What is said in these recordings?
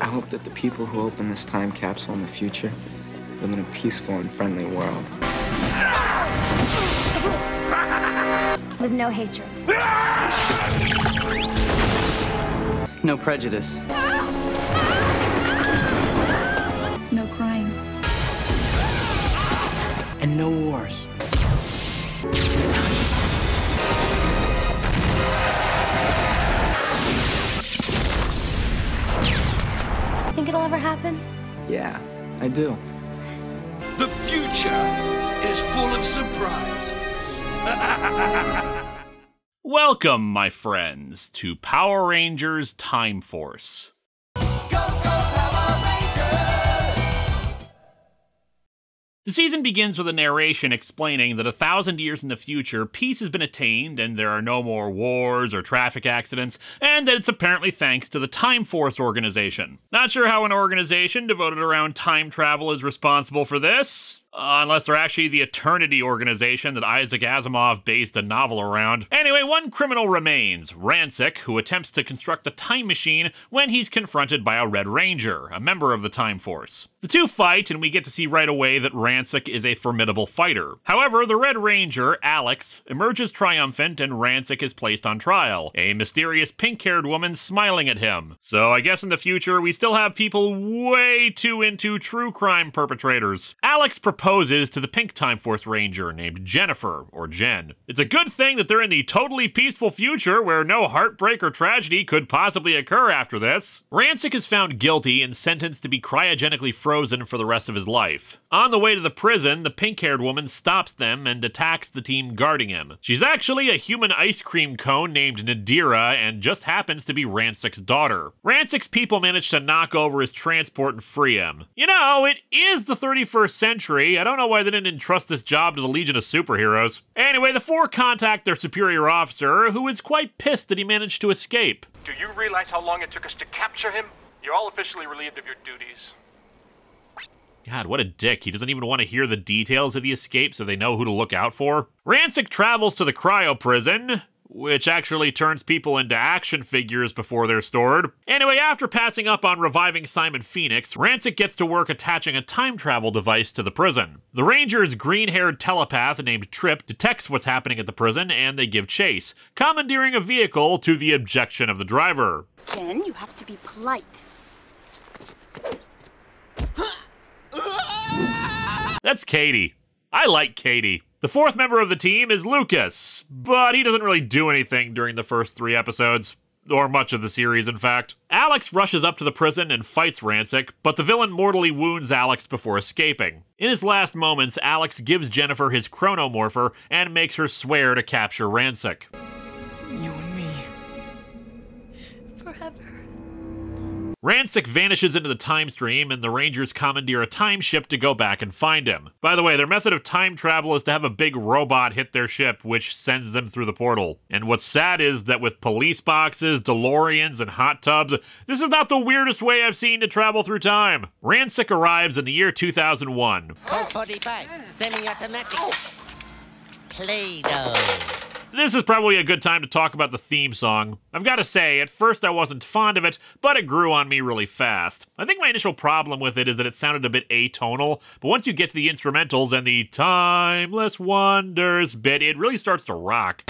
I hope that the people who open this time capsule in the future live in a peaceful and friendly world. With no hatred. No prejudice. No crime. And no wars. Think it'll ever happen? Yeah, I do. The future is full of surprises. Welcome, my friends, to Power Rangers Time Force. The season begins with a narration explaining that 1,000 years in the future, peace has been attained and there are no more wars or traffic accidents, and that it's apparently thanks to the Time Force organization. Not sure how an organization devoted around time travel is responsible for this. Unless they're actually the Eternity organization that Isaac Asimov based a novel around. Anyway, one criminal remains, Rancic, who attempts to construct a time machine when he's confronted by a Red Ranger, a member of the Time Force. The two fight, and we get to see right away that Rancic is a formidable fighter. However, the Red Ranger, Alex, emerges triumphant and Rancic is placed on trial, a mysterious pink-haired woman smiling at him. So I guess in the future, we still have people way too into true crime perpetrators. Alex proposes to the pink Time Force Ranger named Jennifer, or Jen. It's a good thing that they're in the totally peaceful future where no heartbreak or tragedy could possibly occur after this. Rancic is found guilty and sentenced to be cryogenically frozen for the rest of his life. On the way to the prison, the pink-haired woman stops them and attacks the team guarding him. She's actually a human ice cream cone named Nadira and just happens to be Rancic's daughter. Rancic's people manage to knock over his transport and free him. You know, it is the 31st century. I don't know why they didn't entrust this job to the Legion of Superheroes. Anyway, the four contact their superior officer, who is quite pissed that he managed to escape. Do you realize how long it took us to capture him? You're all officially relieved of your duties. God, what a dick. He doesn't even want to hear the details of the escape so they know who to look out for. Rancic travels to the Cryo Prison, which actually turns people into action figures before they're stored. Anyway, after passing up on reviving Simon Phoenix, Rancic gets to work attaching a time travel device to the prison. The Ranger's green-haired telepath named Trip detects what's happening at the prison, and they give chase, commandeering a vehicle to the objection of the driver. Jen, you have to be polite. That's Katie. I like Katie. The fourth member of the team is Lucas, but he doesn't really do anything during the first 3 episodes. Or much of the series, in fact. Alex rushes up to the prison and fights Rancic, but the villain mortally wounds Alex before escaping. In his last moments, Alex gives Jennifer his chronomorpher and makes her swear to capture Rancic. You and me. Forever. Rancic vanishes into the time stream, and the Rangers commandeer a time ship to go back and find him. By the way, their method of time travel is to have a big robot hit their ship, which sends them through the portal. And what's sad is that with police boxes, DeLoreans, and hot tubs, this is not the weirdest way I've seen to travel through time. Rancic arrives in the year 2001. Code 45, semi-automatic. Play-Doh. This is probably a good time to talk about the theme song. I've got to say, at first I wasn't fond of it, but it grew on me really fast. I think my initial problem with it is that it sounded a bit atonal, but once you get to the instrumentals and the Timeless Wonders bit, it really starts to rock.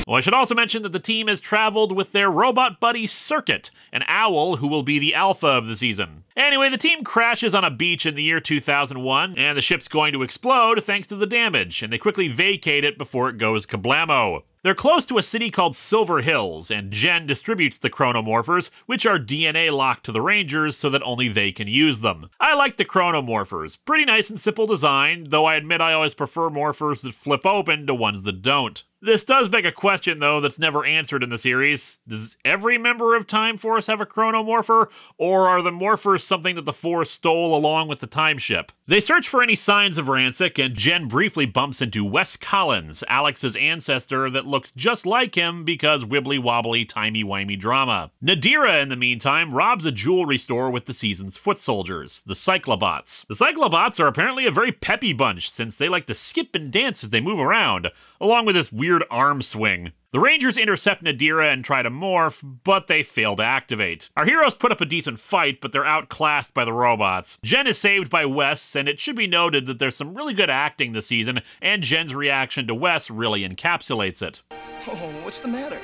Well, I should also mention that the team has traveled with their robot buddy Circuit, an owl who will be the alpha of the season. Anyway, the team crashes on a beach in the year 2001, and the ship's going to explode thanks to the damage, and they quickly vacate it before it goes kablamo. They're close to a city called Silver Hills, and Jen distributes the chronomorphers, which are DNA locked to the Rangers so that only they can use them. I like the chronomorphers. Pretty nice and simple design, though I admit I always prefer morphers that flip open to ones that don't. This does beg a question, though, that's never answered in the series. Does every member of Time Force have a chronomorpher, or are the morphers something that the Force stole along with the time ship? They search for any signs of Rancic, and Jen briefly bumps into Wes Collins, Alex's ancestor that looks just like him because wibbly-wobbly, timey-wimey drama. Nadira, in the meantime, robs a jewelry store with the season's foot soldiers, the Cyclobots. The Cyclobots are apparently a very peppy bunch, since they like to skip and dance as they move around, along with this weird arm swing. The The Rangers intercept Nadira and try to morph, but they fail to activate. Our heroes put up a decent fight, but they're outclassed by the robots. Jen is saved by Wes, and it should be noted that there's some really good acting this season, and Jen's reaction to Wes really encapsulates it. Oh, what's the matter?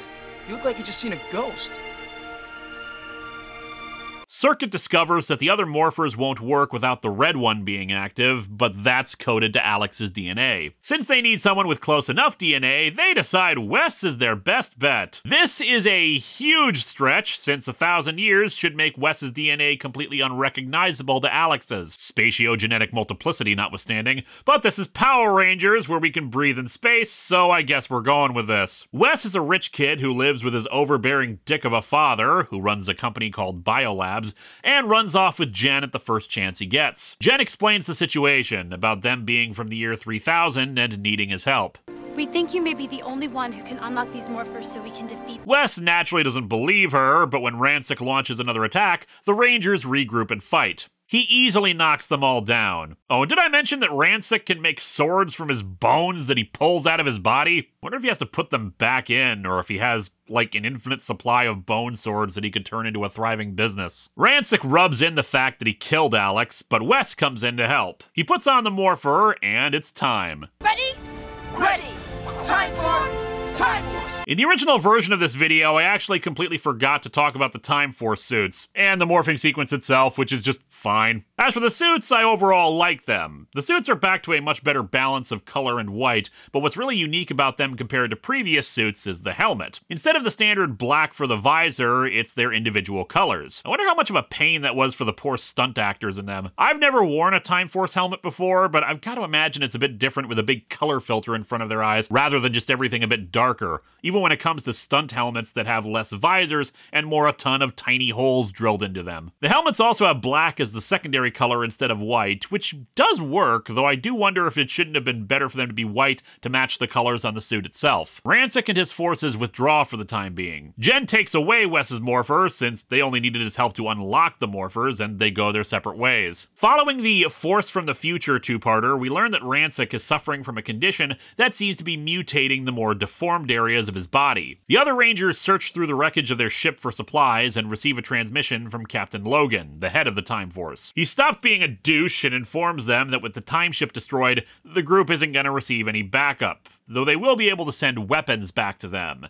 You look like you just seen a ghost. Circuit discovers that the other morphers won't work without the red one being active, but that's coded to Alex's DNA. Since they need someone with close enough DNA, they decide Wes is their best bet. This is a huge stretch, since 1,000 years should make Wes's DNA completely unrecognizable to Alex's, spatiogenetic multiplicity notwithstanding, but this is Power Rangers, where we can breathe in space, so I guess we're going with this. Wes is a rich kid who lives with his overbearing dick of a father, who runs a company called Biolabs, and runs off with Jen at the first chance he gets. Jen explains the situation, about them being from the year 3000 and needing his help. We think you may be the only one who can unlock these morphers so we can defeat them. Wes naturally doesn't believe her, but when Rancic launches another attack, the Rangers regroup and fight. He easily knocks them all down. Oh, and did I mention that Rancic can make swords from his bones that he pulls out of his body? Wonder if he has to put them back in, or if he has, like, an infinite supply of bone swords that he could turn into a thriving business. Rancic rubs in the fact that he killed Alex, but Wes comes in to help. He puts on the morpher, and it's time. Ready? Ready! Time for Time Force! In the original version of this video, I actually completely forgot to talk about the Time Force suits, and the morphing sequence itself, which is just fine. As for the suits, I overall like them. The suits are back to a much better balance of color and white, but what's really unique about them compared to previous suits is the helmet. Instead of the standard black for the visor, it's their individual colors. I wonder how much of a pain that was for the poor stunt actors in them. I've never worn a Time Force helmet before, but I've got to imagine it's a bit different with a big color filter in front of their eyes, rather than just everything a bit darker, even when it comes to stunt helmets that have less visors and more a ton of tiny holes drilled into them. The helmets also have black as the secondary color instead of white, which does work, though I do wonder if it shouldn't have been better for them to be white to match the colors on the suit itself. Rancic and his forces withdraw for the time being. Jen takes away Wes's morpher, since they only needed his help to unlock the morphers, and they go their separate ways. Following the Force from the Future two-parter, we learn that Rancic is suffering from a condition that seems to be mutating the more deformed areas of his body. The other Rangers search through the wreckage of their ship for supplies and receive a transmission from Captain Logan, the head of the Time Force. He stopped being a douche and informs them that with the time ship destroyed, the group isn't going to receive any backup, though they will be able to send weapons back to them.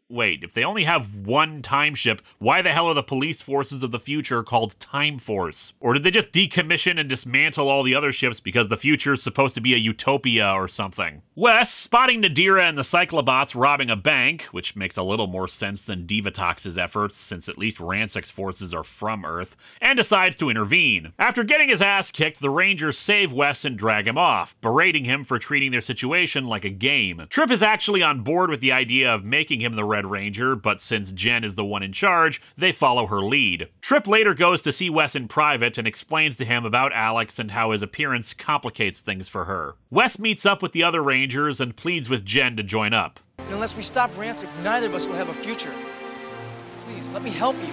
Wait, if they only have one time ship, why the hell are the police forces of the future called Time Force? Or did they just decommission and dismantle all the other ships because the future's supposed to be a utopia or something? Wes, spotting Nadira and the Cyclobots robbing a bank, which makes a little more sense than Divatox's efforts, since at least Rancic's forces are from Earth, and decides to intervene. After getting his ass kicked, the Rangers save Wes and drag him off, berating him for treating their situation like a game. Trip is actually on board with the idea of making him the Red Ranger, but since Jen is the one in charge, they follow her lead. Trip later goes to see Wes in private and explains to him about Alex and how his appearance complicates things for her. Wes meets up with the other Rangers and pleads with Jen to join up. And unless we stop Rancic, neither of us will have a future. Please, let me help you.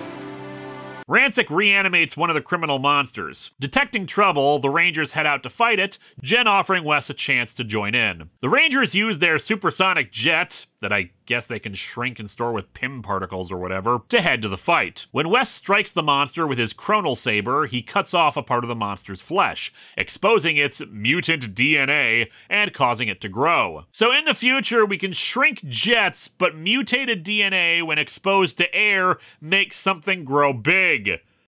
Rancic reanimates one of the criminal monsters. Detecting trouble, the Rangers head out to fight it, Jen offering Wes a chance to join in. The Rangers use their supersonic jet, that I guess they can shrink and store with PIM particles or whatever, to head to the fight. When Wes strikes the monster with his chronal saber, he cuts off a part of the monster's flesh, exposing its mutant DNA and causing it to grow. So in the future, we can shrink jets, but mutated DNA, when exposed to air, makes something grow big.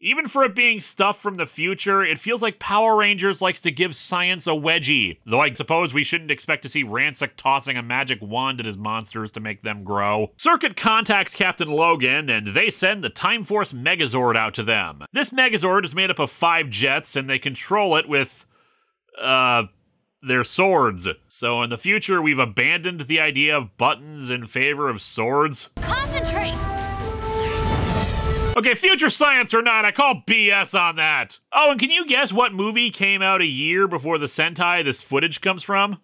Even for it being stuff from the future, it feels like Power Rangers likes to give science a wedgie. Though I suppose we shouldn't expect to see Rancic tossing a magic wand at his monsters to make them grow. Circuit contacts Captain Logan, and they send the Time Force Megazord out to them. This Megazord is made up of 5 jets, and they control it with, their swords. So in the future, we've abandoned the idea of buttons in favor of swords. Concentrate! Okay, future science or not, I call BS on that. Oh, and can you guess what movie came out a year before the Sentai this footage comes from?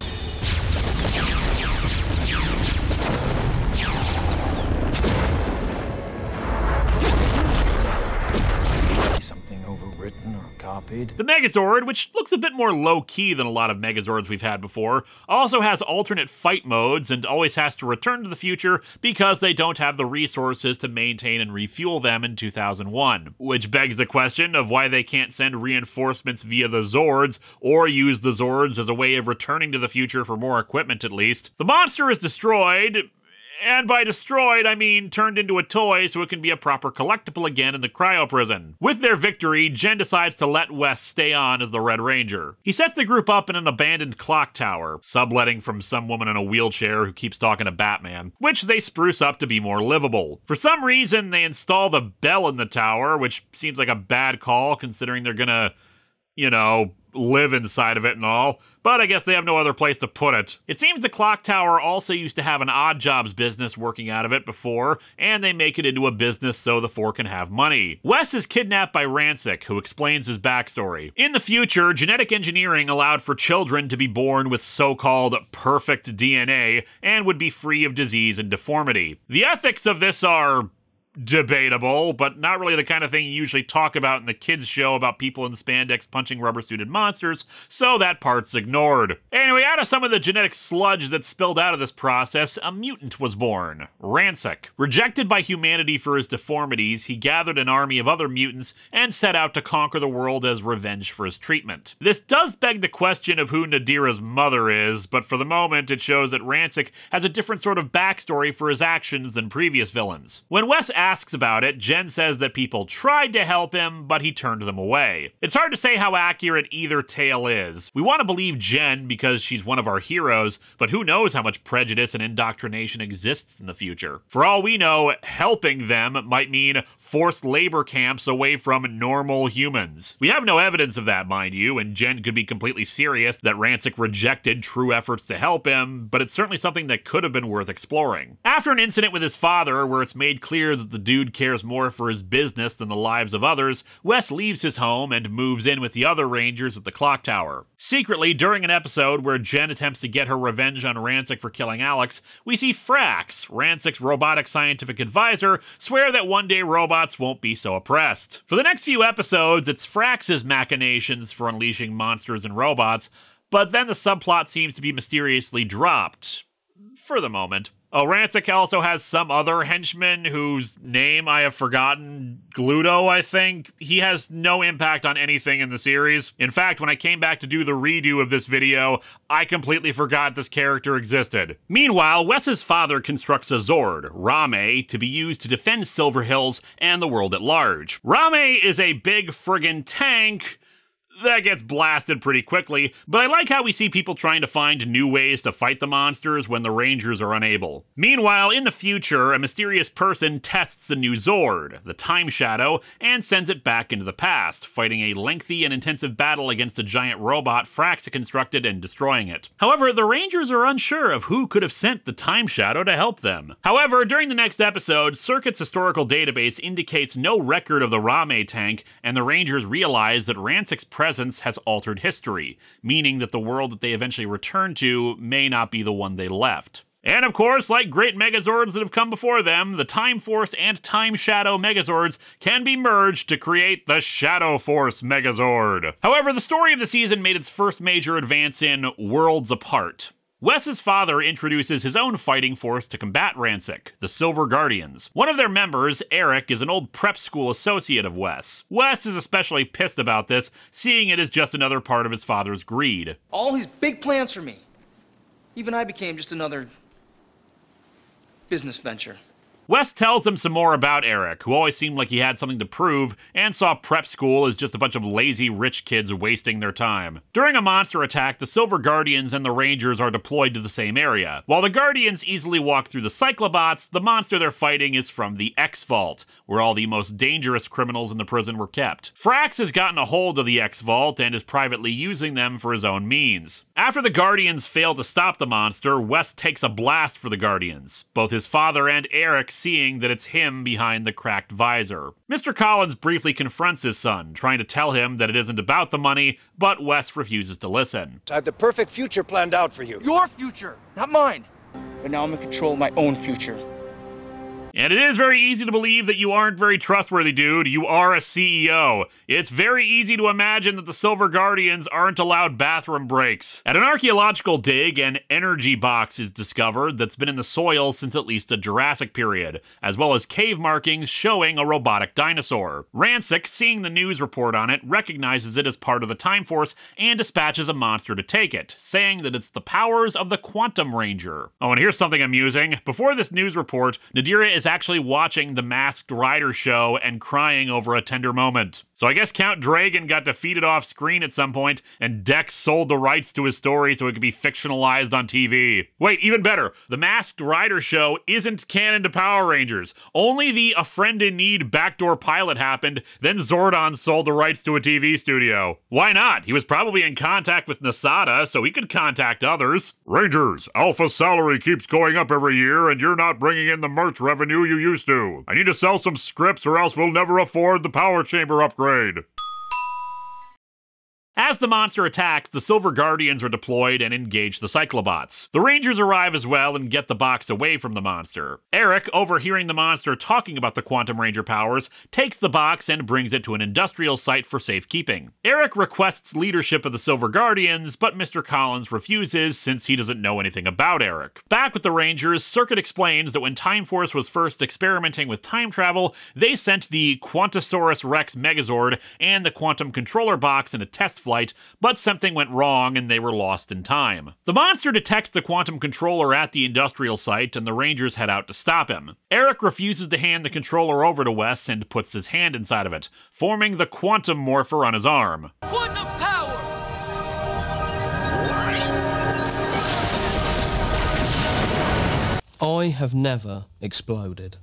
Something overwritten or a copy? copied. The Megazord, which looks a bit more low-key than a lot of Megazords we've had before, also has alternate fight modes and always has to return to the future because they don't have the resources to maintain and refuel them in 2001. Which begs the question of why they can't send reinforcements via the Zords, or use the Zords as a way of returning to the future for more equipment at least. The monster is destroyed, and by destroyed, I mean turned into a toy so it can be a proper collectible again in the Cryo Prison. With their victory, Jen decides to let Wes stay on as the Red Ranger. He sets the group up in an abandoned clock tower, subletting from some woman in a wheelchair who keeps talking to Batman, which they spruce up to be more livable. For some reason, they install the bell in the tower, which seems like a bad call considering they're gonna, you know, live inside of it and all, but I guess they have no other place to put it. It seems the clock tower also used to have an odd jobs business working out of it before, and they make it into a business so the four can have money. Wes is kidnapped by Rancic, who explains his backstory. In the future, genetic engineering allowed for children to be born with so-called perfect DNA and would be free of disease and deformity. The ethics of this are debatable, but not really the kind of thing you usually talk about in the kids' show about people in spandex punching rubber-suited monsters, so that part's ignored. Anyway, out of some of the genetic sludge that spilled out of this process, a mutant was born, Rancic. Rejected by humanity for his deformities, he gathered an army of other mutants and set out to conquer the world as revenge for his treatment. This does beg the question of who Nadira's mother is, but for the moment it shows that Rancic has a different sort of backstory for his actions than previous villains. When Wes asks about it, Jen says that people tried to help him, but he turned them away. It's hard to say how accurate either tale is. We want to believe Jen because she's one of our heroes, but who knows how much prejudice and indoctrination exists in the future. For all we know, helping them might mean forced labor camps away from normal humans. We have no evidence of that, mind you, and Jen could be completely serious that Rancic rejected true efforts to help him, but it's certainly something that could have been worth exploring. After an incident with his father, where it's made clear that the dude cares more for his business than the lives of others, Wes leaves his home and moves in with the other Rangers at the clock tower. Secretly, during an episode where Jen attempts to get her revenge on Rancic for killing Alex, we see Frax, Rancic's robotic scientific advisor, swear that one day robots won't be so oppressed. For the next few episodes, it's Frax's machinations for unleashing monsters and robots, but then the subplot seems to be mysteriously dropped. For the moment. Oh, Rancic also has some other henchman whose name I have forgotten. Gluto, I think. He has no impact on anything in the series. In fact, when I came back to do the redo of this video, I completely forgot this character existed. Meanwhile, Wes's father constructs a Zord, Rame, to be used to defend Silver Hills and the world at large. Rame is a big friggin' tank that gets blasted pretty quickly, but I like how we see people trying to find new ways to fight the monsters when the Rangers are unable. Meanwhile, in the future, a mysterious person tests the new Zord, the Time Shadow, and sends it back into the past, fighting a lengthy and intensive battle against a giant robot Frax constructed and destroying it. However, the Rangers are unsure of who could have sent the Time Shadow to help them. However, during the next episode, Circuit's historical database indicates no record of the Rame tank, and the Rangers realize that Rancic's presence has altered history, meaning that the world that they eventually return to may not be the one they left. And of course, like great Megazords that have come before them, the Time Force and Time Shadow Megazords can be merged to create the Shadow Force Megazord. However, the story of the season made its first major advance in Worlds Apart. Wes's father introduces his own fighting force to combat Rancic, the Silver Guardians. One of their members, Eric, is an old prep school associate of Wes. Wes is especially pissed about this, seeing it as just another part of his father's greed. All his big plans for me. Even I became just another business venture. Wes tells him some more about Eric, who always seemed like he had something to prove, and saw prep school as just a bunch of lazy rich kids wasting their time. During a monster attack, the Silver Guardians and the Rangers are deployed to the same area. While the Guardians easily walk through the Cyclobots, the monster they're fighting is from the X-Vault, where all the most dangerous criminals in the prison were kept. Frax has gotten a hold of the X-Vault and is privately using them for his own means. After the Guardians fail to stop the monster, Wes takes a blast for the Guardians, both his father and Eric seeing that it's him behind the cracked visor. Mr. Collins briefly confronts his son, trying to tell him that it isn't about the money, but Wes refuses to listen. I have the perfect future planned out for you. Your future, not mine. But now I'm in control of my own future. And it is very easy to believe that you aren't very trustworthy, dude. You are a CEO. It's very easy to imagine that the Silver Guardians aren't allowed bathroom breaks. At an archaeological dig, an energy box is discovered that's been in the soil since at least the Jurassic period, as well as cave markings showing a robotic dinosaur. Rancic, seeing the news report on it, recognizes it as part of the Time Force and dispatches a monster to take it, saying that it's the powers of the Quantum Ranger. Oh, and here's something amusing. Before this news report, Nadira is actually watching the Masked Rider show and crying over a tender moment. So I guess Count Dragon got defeated off screen at some point, and Dex sold the rights to his story so it could be fictionalized on TV. Wait, even better, the Masked Rider show isn't canon to Power Rangers. Only the A Friend in Need backdoor pilot happened, then Zordon sold the rights to a TV studio. Why not? He was probably in contact with Nasada, so he could contact others. Rangers, Alpha's salary keeps going up every year, and you're not bringing in the merch revenue you used to. I need to sell some scripts or else we'll never afford the power chamber upgrade. As the monster attacks, the Silver Guardians are deployed and engage the Cyclobots. The Rangers arrive as well and get the box away from the monster. Eric, overhearing the monster talking about the Quantum Ranger powers, takes the box and brings it to an industrial site for safekeeping. Eric requests leadership of the Silver Guardians, but Mr. Collins refuses since he doesn't know anything about Eric. Back with the Rangers, Circuit explains that when Time Force was first experimenting with time travel, they sent the Quantosaurus Rex Megazord and the Quantum Controller Box in a test flight, but something went wrong and they were lost in time. The monster detects the quantum controller at the industrial site and the Rangers head out to stop him. Eric refuses to hand the controller over to Wes and puts his hand inside of it, forming the quantum morpher on his arm. Quantum power! I have never exploded,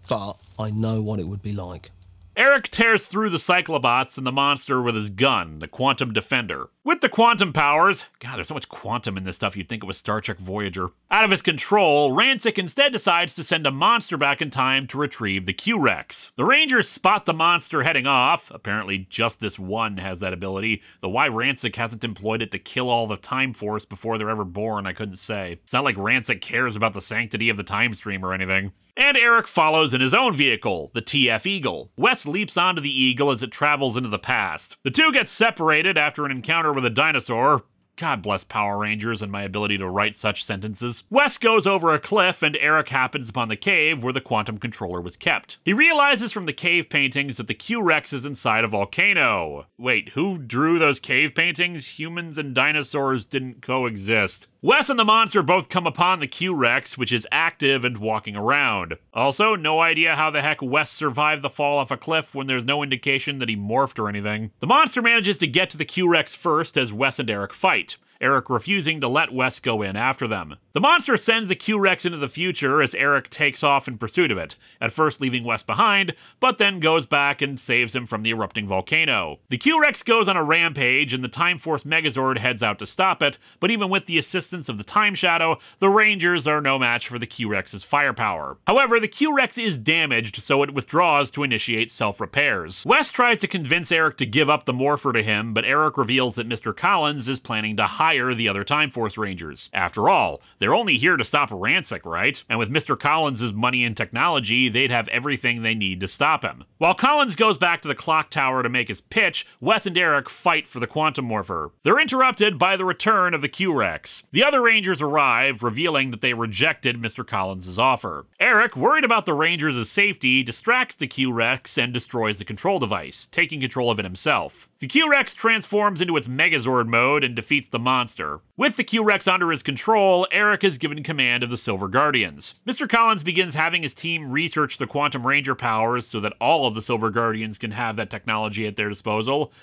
but I know what it would be like. Eric tears through the Cyclobots and the monster with his gun, the Quantum Defender. With the quantum powers, God, there's so much quantum in this stuff you'd think it was Star Trek Voyager, out of his control, Rancic instead decides to send a monster back in time to retrieve the Q-Rex. The Rangers spot the monster heading off. Apparently just this one has that ability, though why Rancic hasn't employed it to kill all the Time Force before they're ever born, I couldn't say. It's not like Rancic cares about the sanctity of the time stream or anything. And Eric follows in his own vehicle, the TF Eagle. Wes leaps onto the Eagle as it travels into the past. The two get separated after an encounter with a dinosaur. God bless Power Rangers and my ability to write such sentences. Wes goes over a cliff and Eric happens upon the cave where the quantum controller was kept. He realizes from the cave paintings that the Q-Rex is inside a volcano. Wait, who drew those cave paintings? Humans and dinosaurs didn't coexist. Wes and the monster both come upon the Q-Rex, which is active and walking around. Also, no idea how the heck Wes survived the fall off a cliff when there's no indication that he morphed or anything. The monster manages to get to the Q-Rex first as Wes and Eric fight, Eric refusing to let Wes go in after them. The monster sends the Q-Rex into the future as Eric takes off in pursuit of it, at first leaving Wes behind, but then goes back and saves him from the erupting volcano. The Q-Rex goes on a rampage and the Time Force Megazord heads out to stop it, but even with the assistance of the Time Shadow, the Rangers are no match for the Q-Rex's firepower. However, the Q-Rex is damaged, so it withdraws to initiate self-repairs. Wes tries to convince Eric to give up the morpher to him, but Eric reveals that Mr. Collins is planning to hire the other Time Force Rangers. After all, they're only here to stop Rancic, right? And with Mr. Collins' money and technology, they'd have everything they need to stop him. While Collins goes back to the clock tower to make his pitch, Wes and Eric fight for the quantum morpher. They're interrupted by the return of the Q-Rex. The other Rangers arrive, revealing that they rejected Mr. Collins' offer. Eric, worried about the Rangers' safety, distracts the Q-Rex and destroys the control device, taking control of it himself. The Q-Rex transforms into its Megazord mode and defeats the monster. With the Q-Rex under his control, Eric is given command of the Silver Guardians. Mr. Collins begins having his team research the Quantum Ranger powers so that all of the Silver Guardians can have that technology at their disposal,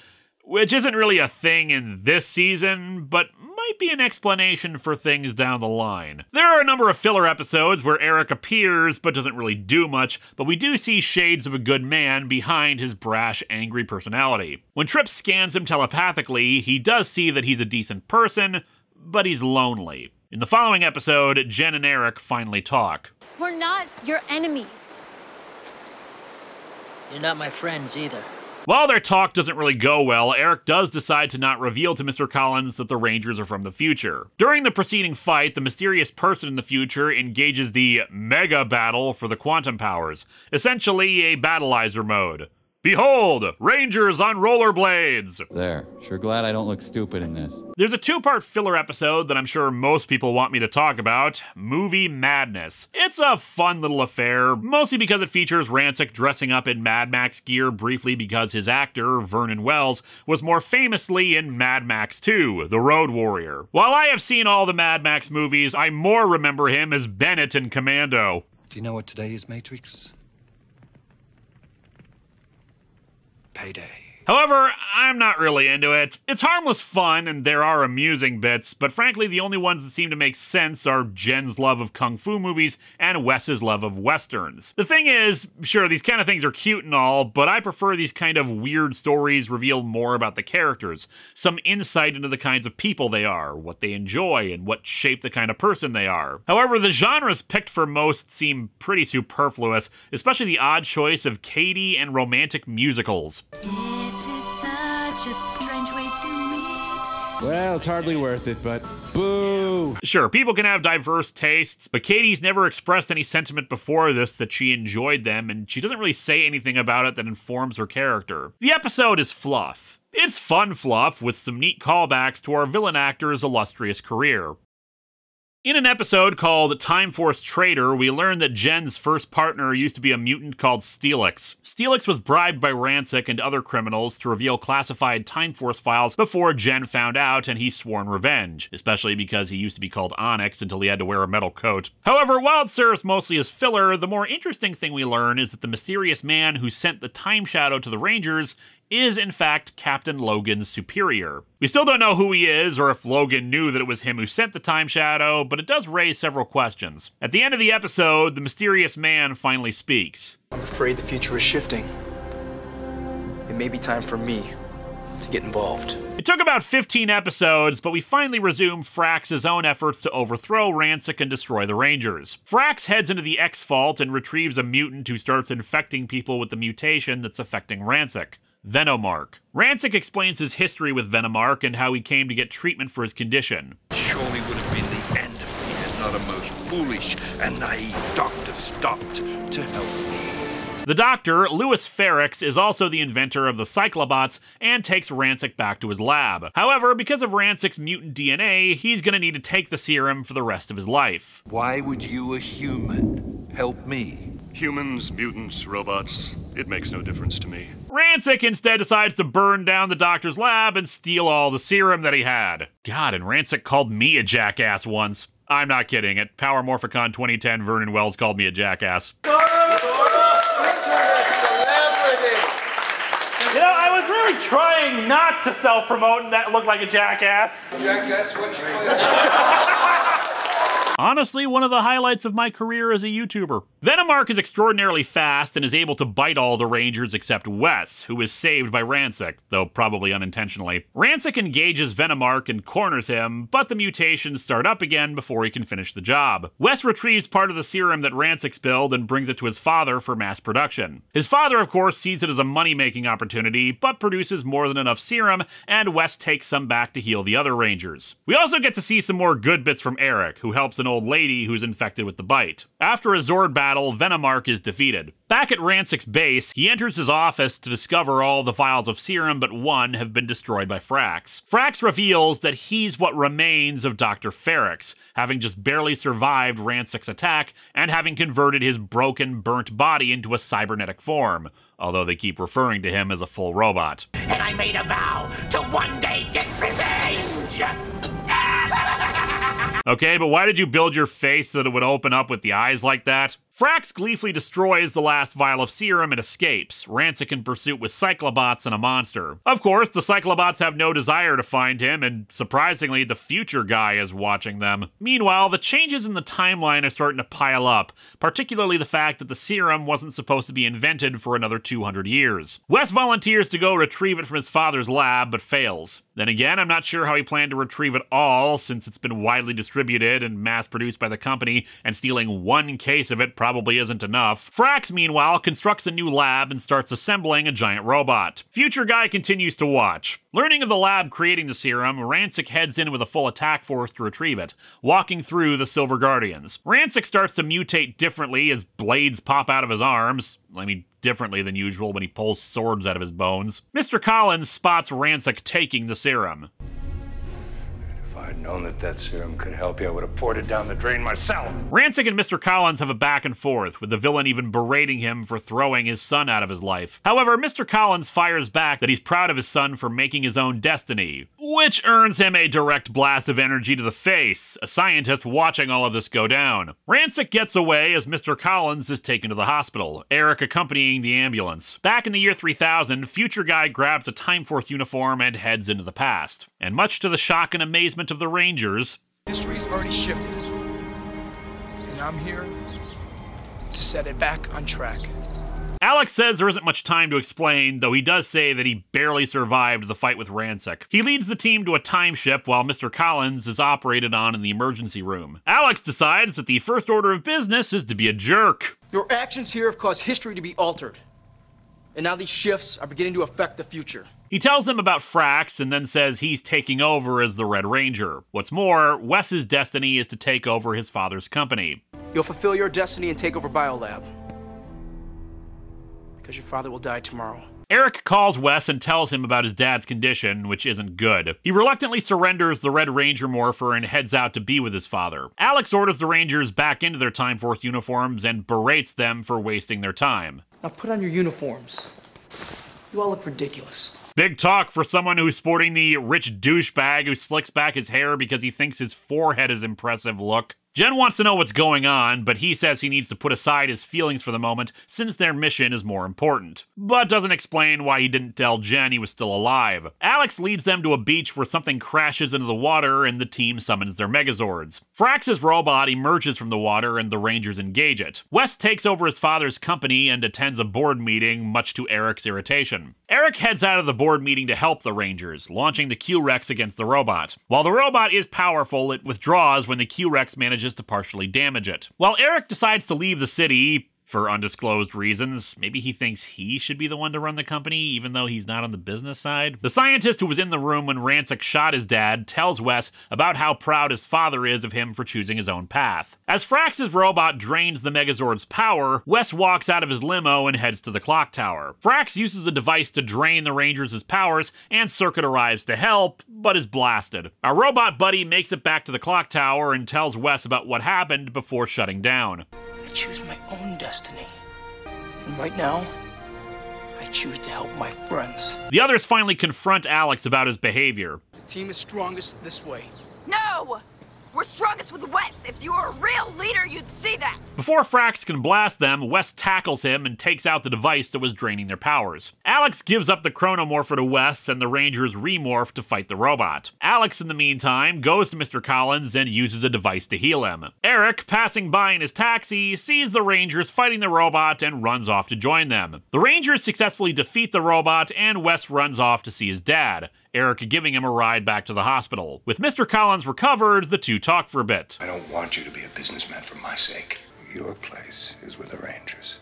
which isn't really a thing in this season, but might be an explanation for things down the line. There are a number of filler episodes where Eric appears but doesn't really do much, but we do see shades of a good man behind his brash, angry personality. When Tripp scans him telepathically, he does see that he's a decent person, but he's lonely. In the following episode, Jen and Eric finally talk. We're not your enemies. You're not my friends either. While their talk doesn't really go well, Eric does decide to not reveal to Mr. Collins that the Rangers are from the future. During the preceding fight, the mysterious person in the future engages the Mega Battle for the quantum powers, essentially a battleizer mode. Behold, Rangers on rollerblades! There. Sure glad I don't look stupid in this. There's a two-part filler episode that I'm sure most people want me to talk about, Movie Madness. It's a fun little affair, mostly because it features Rancic dressing up in Mad Max gear briefly because his actor, Vernon Wells, was more famously in Mad Max 2, The Road Warrior. While I have seen all the Mad Max movies, I more remember him as Bennett in Commando. Do you know what today is, Matrix? Payday. However, I'm not really into it. It's harmless fun, and there are amusing bits, but frankly, the only ones that seem to make sense are Jen's love of kung fu movies and Wes's love of westerns. The thing is, sure, these kind of things are cute and all, but I prefer these kind of weird stories reveal more about the characters, some insight into the kinds of people they are, what they enjoy, and what shape the kind of person they are. However, the genres picked for most seem pretty superfluous, especially the odd choice of Katie and romantic musicals. Such a strange way to meet. Well, it's hardly worth it, but boo! Sure, people can have diverse tastes, but Katie's never expressed any sentiment before this that she enjoyed them, and she doesn't really say anything about it that informs her character. The episode is fluff. It's fun fluff with some neat callbacks to our villain actor's illustrious career. In an episode called Time Force Traitor, we learn that Jen's first partner used to be a mutant called Steelix. Steelix was bribed by Rancic and other criminals to reveal classified Time Force files before Jen found out, and he's sworn revenge, especially because he used to be called Onyx until he had to wear a metal coat. However, while it serves mostly as filler, the more interesting thing we learn is that the mysterious man who sent the Time Shadow to the Rangers is in fact Captain Logan's superior. We still don't know who he is or if Logan knew that it was him who sent the Time Shadow, but it does raise several questions. At the end of the episode, the mysterious man finally speaks. I'm afraid the future is shifting. It may be time for me to get involved. It took about 15 episodes, but we finally resume Frax's own efforts to overthrow Rancic and destroy the Rangers. Frax heads into the X-Vault and retrieves a mutant who starts infecting people with the mutation that's affecting Rancic. Venomark. Rancic explains his history with Venomark and how he came to get treatment for his condition. Surely would have been the end of me had not a most foolish and naive doctor stopped to help me. The doctor, Louis Ferrix, is also the inventor of the Cyclobots and takes Rancic back to his lab. However, because of Rancic's mutant DNA, he's gonna need to take the serum for the rest of his life. Why would you, a human, help me? Humans, mutants, robots, it makes no difference to me. Rancic instead decides to burn down the doctor's lab and steal all the serum that he had. God, and Rancic called me a jackass once. I'm not kidding. At Power Morphicon 2010, Vernon Wells called me a jackass. You know, I was really trying not to self-promote and that looked like a jackass. Jackass, what you call Honestly, one of the highlights of my career as a YouTuber. Venomark is extraordinarily fast and is able to bite all the Rangers except Wes, who is saved by Rancic, though probably unintentionally. Rancic engages Venomark and corners him, but the mutations start up again before he can finish the job. Wes retrieves part of the serum that Rancic spilled and brings it to his father for mass production. His father, of course, sees it as a money-making opportunity, but produces more than enough serum, and Wes takes some back to heal the other Rangers. We also get to see some more good bits from Eric, who helps an old lady who's infected with the bite. After a Zord battle, Venomark is defeated. Back at Rancic's base, he enters his office to discover all the vials of serum but one have been destroyed by Frax. Frax reveals that he's what remains of Dr. Ferrix, having just barely survived Rancic's attack and having converted his broken, burnt body into a cybernetic form, although they keep referring to him as a full robot. And I made a vow to one day get revenge! Okay, but why did you build your face so that it would open up with the eyes like that? Frax gleefully destroys the last vial of serum and escapes, Rancic in pursuit with Cyclobots and a monster. Of course, the Cyclobots have no desire to find him, and surprisingly, the future guy is watching them. Meanwhile, the changes in the timeline are starting to pile up, particularly the fact that the serum wasn't supposed to be invented for another 200 years. Wes volunteers to go retrieve it from his father's lab, but fails. Then again, I'm not sure how he planned to retrieve it all, since it's been widely distributed and mass-produced by the company, and stealing one case of it probably probably isn't enough. Frax, meanwhile, constructs a new lab and starts assembling a giant robot. Future Guy continues to watch. Learning of the lab creating the serum, Ransik heads in with a full attack force to retrieve it, walking through the Silver Guardians. Ransik starts to mutate differently as blades pop out of his arms. I mean, differently than usual when he pulls swords out of his bones. Mr. Collins spots Ransik taking the serum. If I'd known that serum could help you, I would have poured it down the drain myself. Ransik and Mr. Collins have a back and forth, with the villain even berating him for throwing his son out of his life. However, Mr. Collins fires back that he's proud of his son for making his own destiny, which earns him a direct blast of energy to the face, a scientist watching all of this go down. Ransik gets away as Mr. Collins is taken to the hospital, Eric accompanying the ambulance. Back in the year 3000, Future Guy grabs a Time Force uniform and heads into the past. And much to the shock and amazement of the Rangers, history's already shifted, and I'm here to set it back on track. Alex says there isn't much time to explain, though he does say that he barely survived the fight with Ransik. He leads the team to a time ship while Mr. Collins is operated on in the emergency room. Alex decides that the first order of business is to be a jerk. Your actions here have caused history to be altered, and now these shifts are beginning to affect the future. He tells them about Frax and then says he's taking over as the Red Ranger. What's more, Wes's destiny is to take over his father's company. You'll fulfill your destiny and take over Biolab, because your father will die tomorrow. Eric calls Wes and tells him about his dad's condition, which isn't good. He reluctantly surrenders the Red Ranger morpher and heads out to be with his father. Alex orders the Rangers back into their Time Force uniforms and berates them for wasting their time. Now put on your uniforms. You all look ridiculous. Big talk for someone who's sporting the rich douchebag who slicks back his hair because he thinks his forehead is impressive look. Jen wants to know what's going on, but he says he needs to put aside his feelings for the moment since their mission is more important. But doesn't explain why he didn't tell Jen he was still alive. Alex leads them to a beach where something crashes into the water and the team summons their Megazords. Frax's robot emerges from the water and the Rangers engage it. Wes takes over his father's company and attends a board meeting, much to Eric's irritation. Eric heads out of the board meeting to help the Rangers, launching the Q-Rex against the robot. While the robot is powerful, it withdraws when the Q-Rex manages to partially damage it. While Eric decides to leave the city, for undisclosed reasons, maybe he thinks he should be the one to run the company, even though he's not on the business side. The scientist who was in the room when Ransik shot his dad tells Wes about how proud his father is of him for choosing his own path. As Frax's robot drains the Megazord's power, Wes walks out of his limo and heads to the clock tower. Frax uses a device to drain the Rangers' powers, and Circuit arrives to help, but is blasted. Our robot buddy makes it back to the clock tower and tells Wes about what happened before shutting down. I choose my own destiny. And right now, I choose to help my friends. The others finally confront Alex about his behavior. The team is strongest this way. No! We're strongest with Wes. If you were a real leader, you'd see that. Before Frax can blast them, Wes tackles him and takes out the device that was draining their powers. Alex gives up the chronomorpher to Wes, and the Rangers remorph to fight the robot. Alex, in the meantime, goes to Mr. Collins and uses a device to heal him. Eric, passing by in his taxi, sees the Rangers fighting the robot and runs off to join them. The Rangers successfully defeat the robot, and Wes runs off to see his dad, Eric giving him a ride back to the hospital. With Mr. Collins recovered, the two talk for a bit. I don't want you to be a businessman for my sake. Your place is with the Rangers.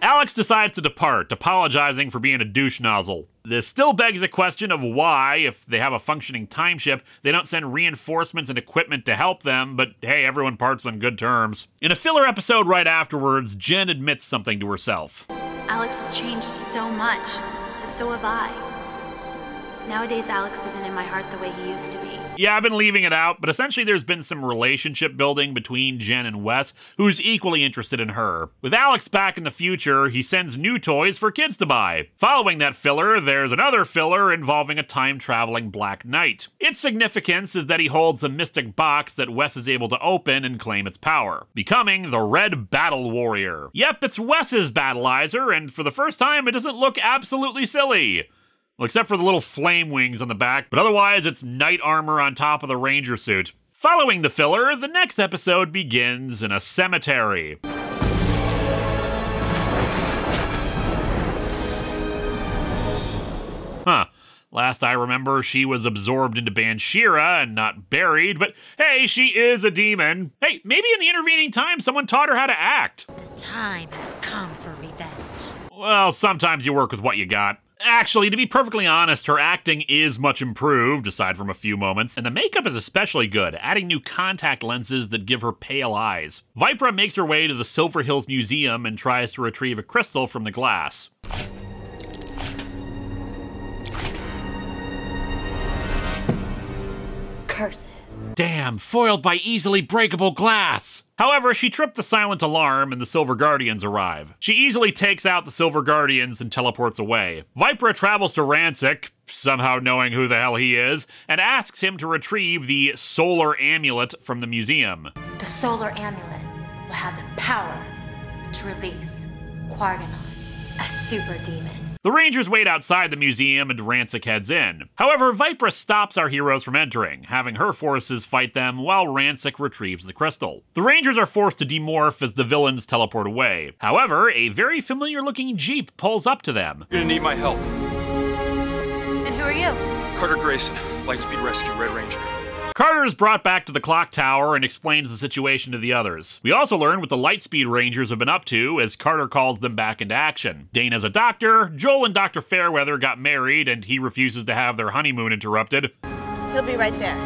Alex decides to depart, apologizing for being a douche nozzle. This still begs the question of why, if they have a functioning time ship, they don't send reinforcements and equipment to help them, but hey, everyone parts on good terms. In a filler episode right afterwards, Jen admits something to herself. Alex has changed so much, but so have I. Nowadays, Alex isn't in my heart the way he used to be. Yeah, I've been leaving it out, but essentially there's been some relationship building between Jen and Wes, who's equally interested in her. With Alex back in the future, he sends new toys for kids to buy. Following that filler, there's another filler involving a time-traveling Black Knight. Its significance is that he holds a mystic box that Wes is able to open and claim its power, becoming the Red Battle Warrior. Yep, it's Wes's battleizer, and for the first time, it doesn't look absolutely silly. Well, except for the little flame wings on the back, but otherwise it's knight armor on top of the ranger suit. Following the filler, the next episode begins in a cemetery. Huh. Last I remember, she was absorbed into Banshira and not buried, but hey, she is a demon. Hey, maybe in the intervening time, someone taught her how to act. The time has come for revenge. Well, sometimes you work with what you got. Actually, to be perfectly honest, her acting is much improved, aside from a few moments, and the makeup is especially good, adding new contact lenses that give her pale eyes. Vipra makes her way to the Silver Hills Museum and tries to retrieve a crystal from the glass. Curses. Damn, foiled by easily breakable glass! However, she tripped the silent alarm and the Silver Guardians arrive. She easily takes out the Silver Guardians and teleports away. Vipra travels to Rancic, somehow knowing who the hell he is, and asks him to retrieve the Solar Amulet from the museum. The Solar Amulet will have the power to release Quarganon, a super demon. The Rangers wait outside the museum and Rancic heads in. However, Vipra stops our heroes from entering, having her forces fight them while Rancic retrieves the crystal. The Rangers are forced to demorph as the villains teleport away. However, a very familiar-looking Jeep pulls up to them. You're gonna need my help. And who are you? Carter Grayson, Lightspeed Rescue, Red Ranger. Carter is brought back to the clock tower and explains the situation to the others. We also learn what the Lightspeed Rangers have been up to as Carter calls them back into action. Dana's a doctor, Joel and Dr. Fairweather got married and he refuses to have their honeymoon interrupted. He'll be right there.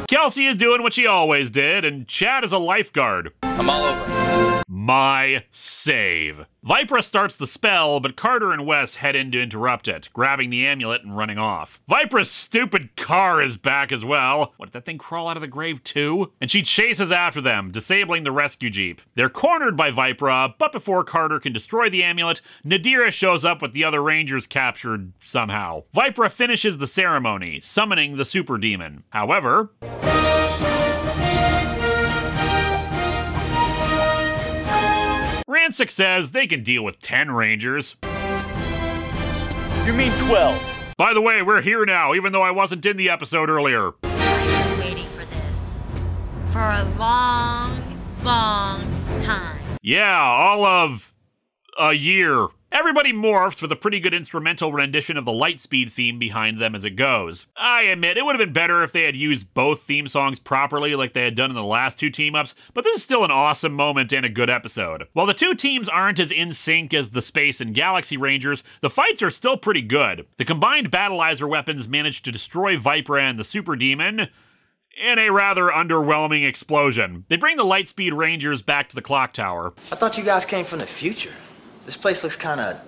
Kelsey is doing what she always did, and Chad is a lifeguard. I'm all over. My save. Vipra starts the spell, but Carter and Wes head in to interrupt it, grabbing the amulet and running off. Vipra's stupid car is back as well. What, did that thing crawl out of the grave too? And she chases after them, disabling the rescue jeep. They're cornered by Vipra, but before Carter can destroy the amulet, Nadira shows up with the other Rangers captured somehow. Vipra finishes the ceremony, summoning the super demon. However, Rancic says they can deal with 10 Rangers. You mean 12? By the way, we're here now, even though I wasn't in the episode earlier. I've been waiting for this. For a long, long time. Yeah, all of a year. Everybody morphs with a pretty good instrumental rendition of the Lightspeed theme behind them as it goes. I admit, it would have been better if they had used both theme songs properly like they had done in the last two team-ups, but this is still an awesome moment and a good episode. While the two teams aren't as in sync as the Space and Galaxy Rangers, the fights are still pretty good. The combined battleizer weapons managed to destroy Vipra and the Super Demon in a rather underwhelming explosion. They bring the Lightspeed Rangers back to the clock tower. I thought you guys came from the future. This place looks kinda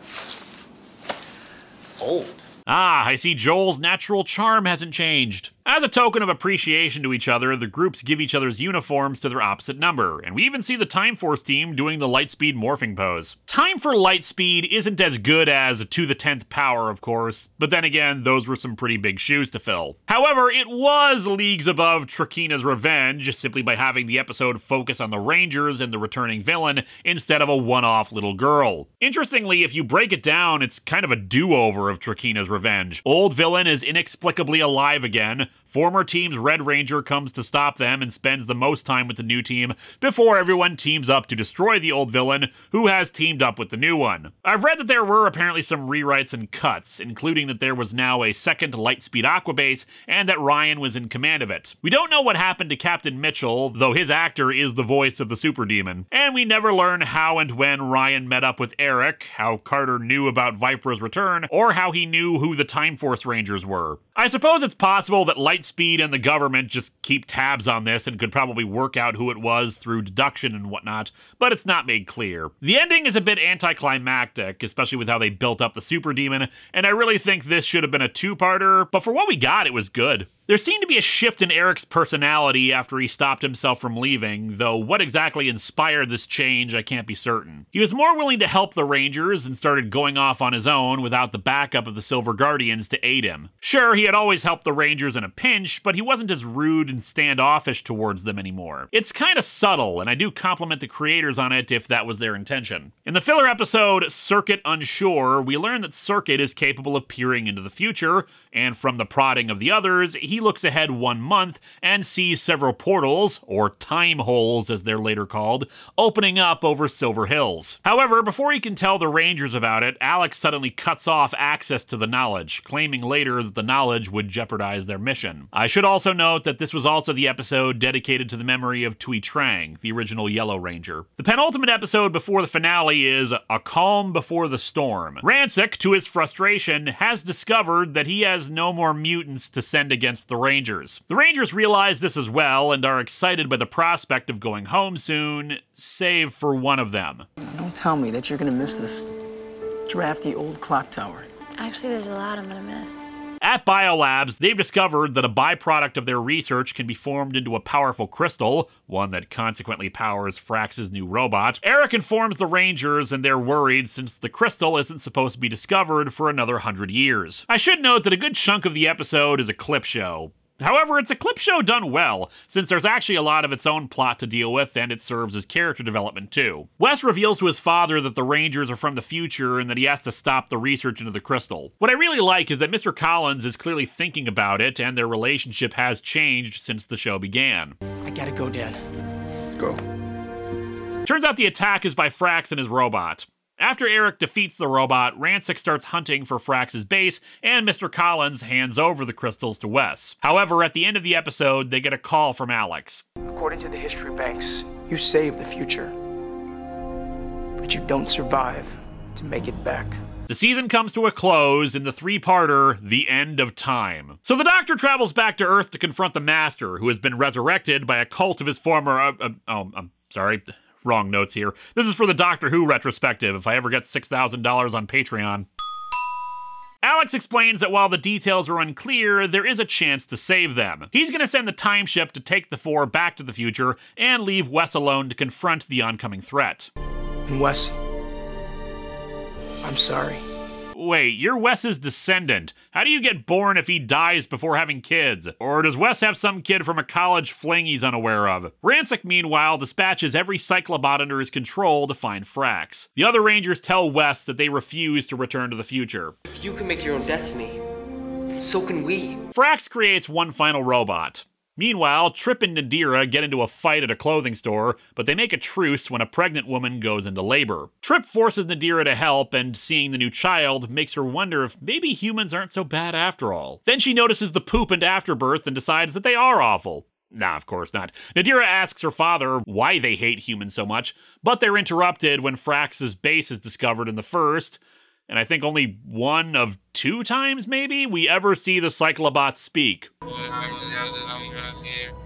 old. Ah, I see Joel's natural charm hasn't changed. As a token of appreciation to each other, the groups give each other's uniforms to their opposite number, and we even see the Time Force team doing the Lightspeed morphing pose. Time for Lightspeed isn't as good as to the 10th power, of course, but then again, those were some pretty big shoes to fill. However, it was leagues above Trakina's Revenge, simply by having the episode focus on the Rangers and the returning villain instead of a one-off little girl. Interestingly, if you break it down, it's kind of a do-over of Trakina's Revenge. Old villain is inexplicably alive again. Former team's Red Ranger comes to stop them and spends the most time with the new team before everyone teams up to destroy the old villain, who has teamed up with the new one. I've read that there were apparently some rewrites and cuts, including that there was now a second Lightspeed Aquabase and that Ryan was in command of it. We don't know what happened to Captain Mitchell, though his actor is the voice of the Super Demon. And we never learn how and when Ryan met up with Eric, how Carter knew about Vipra's return, or how he knew who the Time Force Rangers were. I suppose it's possible that Lightspeed and the government just keep tabs on this and could probably work out who it was through deduction and whatnot, but it's not made clear. The ending is a bit anticlimactic, especially with how they built up the Super Demon, and I really think this should have been a two-parter, but for what we got, it was good. There seemed to be a shift in Eric's personality after he stopped himself from leaving, though what exactly inspired this change, I can't be certain. He was more willing to help the Rangers and started going off on his own without the backup of the Silver Guardians to aid him. Sure, he had always helped the Rangers in a pinch, but he wasn't as rude and standoffish towards them anymore. It's kind of subtle, and I do compliment the creators on it if that was their intention. In the filler episode, Circuit Unsure, we learn that Circuit is capable of peering into the future, and from the prodding of the others, he he looks ahead 1 month and sees several portals, or time holes as they're later called, opening up over Silver Hills. However, before he can tell the Rangers about it, Alex suddenly cuts off access to the knowledge, claiming later that the knowledge would jeopardize their mission. I should also note that this was also the episode dedicated to the memory of Tui Trang, the original Yellow Ranger. The penultimate episode before the finale is A Calm Before the Storm. Rancic, to his frustration, has discovered that he has no more mutants to send against the Rangers. The Rangers realize this as well and are excited by the prospect of going home soon, save for one of them. Don't tell me that you're gonna miss this drafty old clock tower. Actually, there's a lot I'm gonna miss. At Biolabs, they've discovered that a byproduct of their research can be formed into a powerful crystal, one that consequently powers Frax's new robot. Eric informs the Rangers, and they're worried since the crystal isn't supposed to be discovered for another 100 years. I should note that a good chunk of the episode is a clip show. However, it's a clip show done well, since there's actually a lot of its own plot to deal with, and it serves as character development too. Wes reveals to his father that the Rangers are from the future and that he has to stop the research into the crystal. What I really like is that Mr. Collins is clearly thinking about it, and their relationship has changed since the show began. I gotta go, Dad. Go. Turns out the attack is by Frax and his robot. After Eric defeats the robot, Rancic starts hunting for Frax's base, and Mr. Collins hands over the crystals to Wes. However, at the end of the episode, they get a call from Alex. According to the history banks, you saved the future. But you don't survive to make it back. The season comes to a close in the three-parter, The End of Time. So the Doctor travels back to Earth to confront the Master, who has been resurrected by a cult of his former... I'm sorry... Wrong notes here. This is for the Doctor Who retrospective, if I ever get $6,000 on Patreon. Alex explains that while the details are unclear, there is a chance to save them. He's going to send the time ship to take the four back to the future and leave Wes alone to confront the oncoming threat. And Wes, I'm sorry. Wait, you're Wes's descendant. How do you get born if he dies before having kids? Or does Wes have some kid from a college fling he's unaware of? Rancic, meanwhile, dispatches every Cyclobot under his control to find Frax. The other Rangers tell Wes that they refuse to return to the future. If you can make your own destiny, so can we. Frax creates one final robot. Meanwhile, Trip and Nadira get into a fight at a clothing store, but they make a truce when a pregnant woman goes into labor. Trip forces Nadira to help, and seeing the new child makes her wonder if maybe humans aren't so bad after all. Then she notices the poop and afterbirth and decides that they are awful. Nah, of course not. Nadira asks her father why they hate humans so much, but they're interrupted when Frax's base is discovered in the first, and I think only one of 2 times, maybe, we ever see the Cyclobots speak.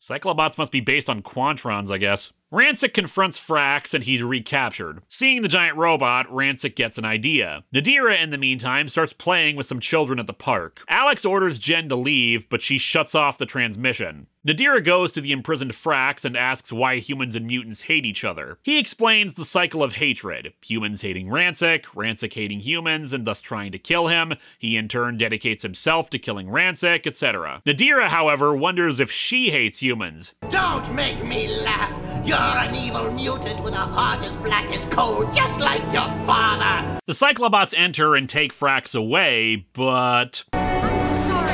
Cyclobots must be based on Quantrons, I guess. Rancic confronts Frax and he's recaptured. Seeing the giant robot, Rancic gets an idea. Nadira, in the meantime, starts playing with some children at the park. Alex orders Jen to leave, but she shuts off the transmission. Nadira goes to the imprisoned Frax and asks why humans and mutants hate each other. He explains the cycle of hatred. Humans hating Rancic, Rancic hating humans and thus trying to kill him. He in turn dedicates himself to killing Rancic, etc. Nadira, however, wonders if she hates humans. Don't make me laugh! You're an evil mutant with a heart as black as coal, just like your father! The Cyclobots enter and take Frax away, but... I'm sorry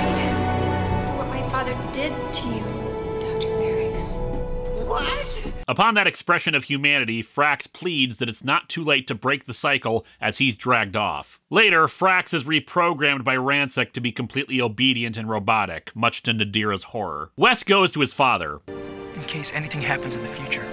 for what my father did to you, Dr. Ferrix. What? Upon that expression of humanity, Frax pleads that it's not too late to break the cycle as he's dragged off. Later, Frax is reprogrammed by Rancic to be completely obedient and robotic, much to Nadira's horror. Wes goes to his father. In case anything happens in the future,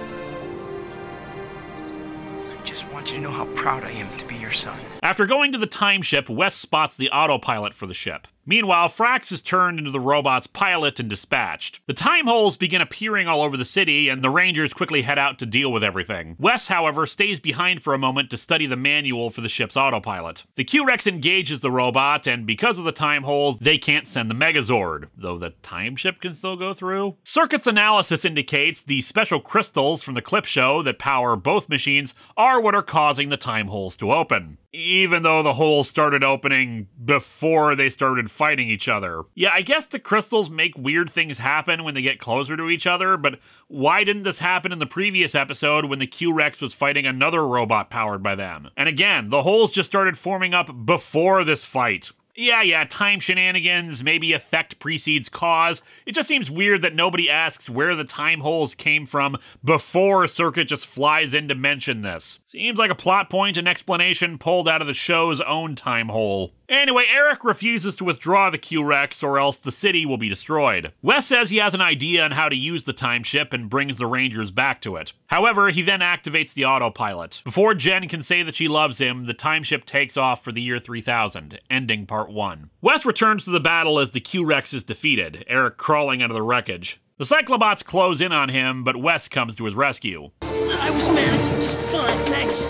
I just want you to know how proud I am to be your son. After going to the time ship, Wes spots the autopilot for the ship. Meanwhile, Frax is turned into the robot's pilot and dispatched. The time holes begin appearing all over the city, and the Rangers quickly head out to deal with everything. Wes, however, stays behind for a moment to study the manual for the ship's autopilot. The Q-Rex engages the robot, and because of the time holes, they can't send the Megazord, though the time ship can still go through. Circuits analysis indicates the special crystals from the clip show that power both machines are what are causing the time holes to open. Even though the holes started opening before they started fighting each other. Yeah, I guess the crystals make weird things happen when they get closer to each other, but why didn't this happen in the previous episode when the Q-Rex was fighting another robot powered by them? And again, the holes just started forming up before this fight. Yeah, time shenanigans, maybe effect precedes cause. It just seems weird that nobody asks where the time holes came from before Circuit just flies in to mention this. Seems like a plot point and explanation pulled out of the show's own time hole. Anyway, Eric refuses to withdraw the Q-Rex or else the city will be destroyed. Wes says he has an idea on how to use the time ship and brings the Rangers back to it. However, he then activates the autopilot. Before Jen can say that she loves him, the time ship takes off for the year 3000, ending part 1. Wes returns to the battle as the Q-Rex is defeated, Eric crawling out of the wreckage. The Cyclobots close in on him, but Wes comes to his rescue. I was managing just fine, thanks.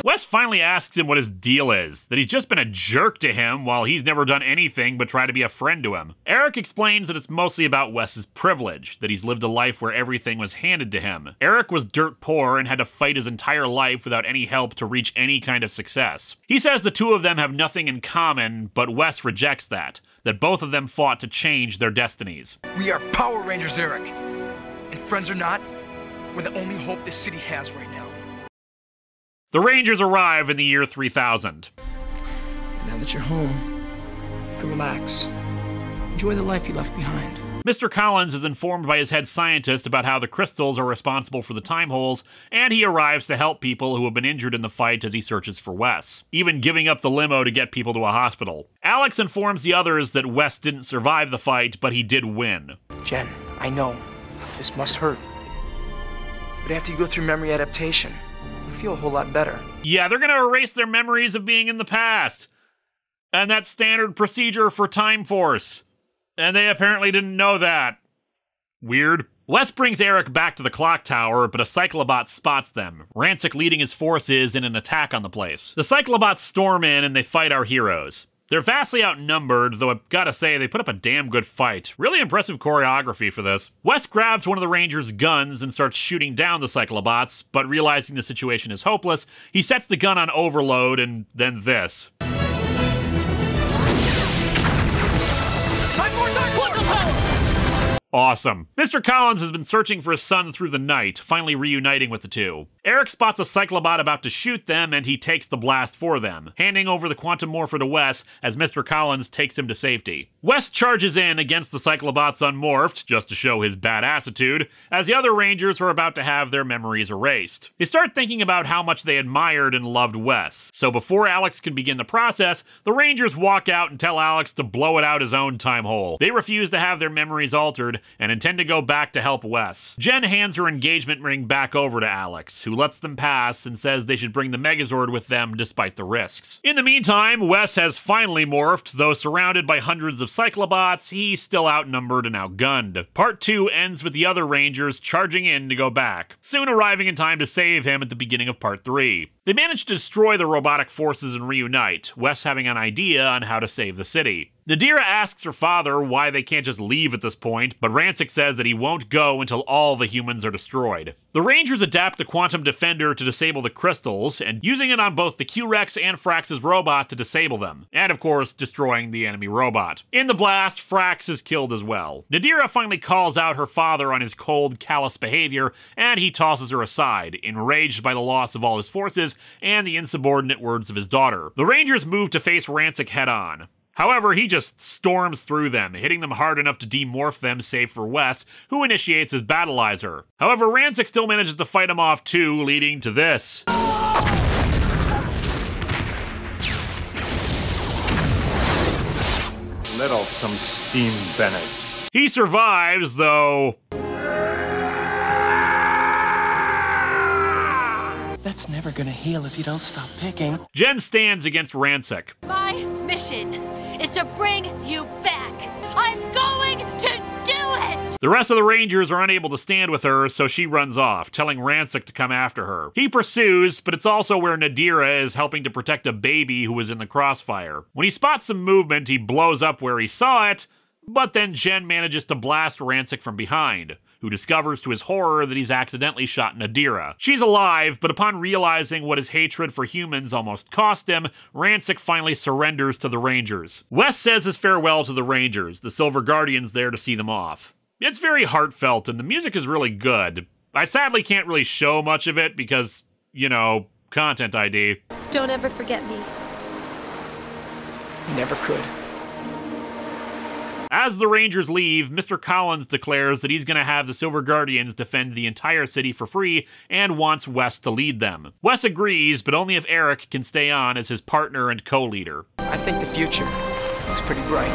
Wes finally asks him what his deal is, that he's just been a jerk to him while he's never done anything but try to be a friend to him. Eric explains that it's mostly about Wes's privilege, that he's lived a life where everything was handed to him. Eric was dirt poor and had to fight his entire life without any help to reach any kind of success. He says the two of them have nothing in common, but Wes rejects that both of them fought to change their destinies. We are Power Rangers, Eric. And friends or not, we're the only hope this city has right now. The Rangers arrive in the year 3000. Now that you're home, you can relax. Enjoy the life you left behind. Mr. Collins is informed by his head scientist about how the crystals are responsible for the time holes, and he arrives to help people who have been injured in the fight as he searches for Wes, even giving up the limo to get people to a hospital. Alex informs the others that Wes didn't survive the fight, but he did win. Jen, I know, this must hurt. But after you go through memory adaptation, you feel a whole lot better. Yeah, they're gonna erase their memories of being in the past. And that's standard procedure for Time Force. And they apparently didn't know that. Weird. Wes brings Eric back to the clock tower, but a Cyclobot spots them, Rancic leading his forces in an attack on the place. The Cyclobots storm in and they fight our heroes. They're vastly outnumbered, though I've gotta say, they put up a damn good fight. Really impressive choreography for this. Wes grabs one of the Rangers' guns and starts shooting down the Cyclobots, but realizing the situation is hopeless, he sets the gun on overload and then this. Awesome. Mr. Collins has been searching for his son through the night, finally reuniting with the two. Eric spots a Cyclobot about to shoot them, and he takes the blast for them, handing over the Quantum Morpher to Wes as Mr. Collins takes him to safety. Wes charges in against the Cyclobots unmorphed, just to show his badassitude, as the other Rangers are about to have their memories erased. They start thinking about how much they admired and loved Wes, so before Alex can begin the process, the Rangers walk out and tell Alex to blow it out his own time hole. They refuse to have their memories altered, and intend to go back to help Wes. Jen hands her engagement ring back over to Alex, who lets them pass and says they should bring the Megazord with them despite the risks. In the meantime, Wes has finally morphed, though surrounded by hundreds of Cyclobots, he's still outnumbered and outgunned. Part 2 ends with the other Rangers charging in to go back, soon arriving in time to save him at the beginning of Part 3. They manage to destroy the robotic forces and reunite, Wes having an idea on how to save the city. Nadira asks her father why they can't just leave at this point, but Rancic says that he won't go until all the humans are destroyed. The Rangers adapt the Quantum Defender to disable the crystals, and using it on both the Q-Rex and Frax's robot to disable them, and of course, destroying the enemy robot. In the blast, Frax is killed as well. Nadira finally calls out her father on his cold, callous behavior, and he tosses her aside, enraged by the loss of all his forces and the insubordinate words of his daughter. The Rangers move to face Rancic head-on. However, he just storms through them, hitting them hard enough to demorph them save for Wes, who initiates his battleizer. However, Rancic still manages to fight him off too, leading to this. Let off some steam, Bennett. He survives, though. That's never gonna heal if you don't stop picking. Jen stands against Rancic. My mission is to bring you back. I'm going to do it! The rest of the Rangers are unable to stand with her, so she runs off, telling Rancic to come after her. He pursues, but it's also where Nadira is helping to protect a baby who was in the crossfire. When he spots some movement, he blows up where he saw it, but then Jen manages to blast Rancic from behind, who discovers to his horror that he's accidentally shot Nadira. She's alive, but upon realizing what his hatred for humans almost cost him, Rancic finally surrenders to the Rangers. Wes says his farewell to the Rangers, the Silver Guardians there to see them off. It's very heartfelt, and the music is really good. I sadly can't really show much of it because, you know, content ID. Don't ever forget me. You never could. As the Rangers leave, Mr. Collins declares that he's going to have the Silver Guardians defend the entire city for free and wants Wes to lead them. Wes agrees, but only if Eric can stay on as his partner and co-leader. I think the future looks pretty bright.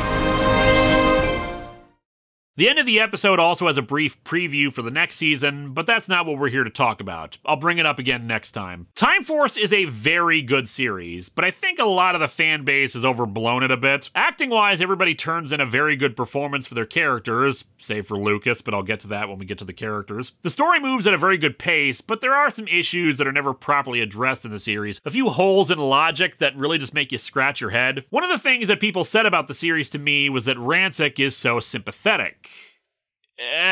The end of the episode also has a brief preview for the next season, but that's not what we're here to talk about. I'll bring it up again next time. Time Force is a very good series, but I think a lot of the fan base has overblown it a bit. Acting-wise, everybody turns in a very good performance for their characters, save for Lucas, but I'll get to that when we get to the characters. The story moves at a very good pace, but there are some issues that are never properly addressed in the series. A few holes in logic that really just make you scratch your head. One of the things that people said about the series to me was that Rancic is so sympathetic.